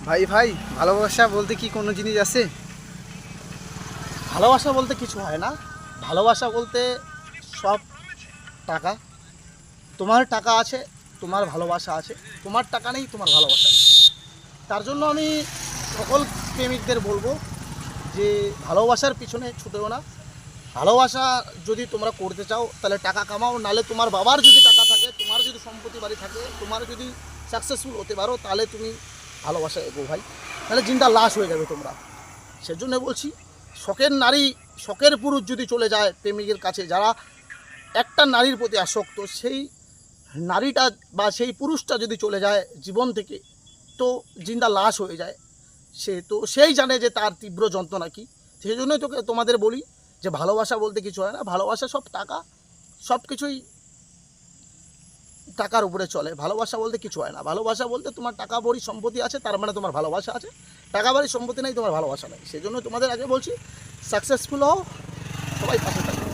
ভাই ভাই ভালোবাসা বলতে কি কোনো জিনিস আছে? ভালোবাসা বলতে কিছু হয় না। ভালোবাসা বলতে সব টাকা। তোমার টাকা আছে, তোমার ভালোবাসা আছে। তোমার টাকা নেই, তোমার ভালোবাসা নেই। তার জন্য আমি সকল প্রেমিকদের বলবো যে ভালোবাসার পিছনে ছুটেও না। ভালোবাসা যদি তোমরা করতে চাও তাহলে টাকা কামাও, নালে তোমার বাবার যদি টাকা থাকে, তোমার যদি সম্পত্তি বাড়ি থাকে, তোমার যদি সাকসেসফুল হতে পারো, তাহলে তুমি ভালোবাসা এগো ভাই, তাহলে জিন্দা লাশ হয়ে যাবে তোমরা। সেজন্য বলছি, শখের নারী, শখের পুরুষ যদি চলে যায় প্রেমিকের কাছে, যারা একটা নারীর প্রতি আসক্ত, সেই নারীটা বা সেই পুরুষটা যদি চলে যায় জীবন থেকে, তো জিন্দা লাশ হয়ে যায়। সেই জানে যে তার তীব্র যন্ত্রণা কী। সেই জন্যই তোমাদের বলি যে ভালোবাসা বলতে কিছু হয় না। ভালোবাসা সব টাকা, সব কিছুই টাকার উপরে চলে। ভালোবাসা বলতে কিছু হয় না। ভালোবাসা বলতে তোমার টাকা বাড়ি সম্পত্তি আছে, তার মানে তোমার ভালোবাসা আছে। টাকা বাড়ি সম্পত্তি নেই, তোমার ভালোবাসা নেই। সেই জন্য তোমাদের আগে বলছি, সাকসেসফুল হও, সবাই পাশে থাকবে।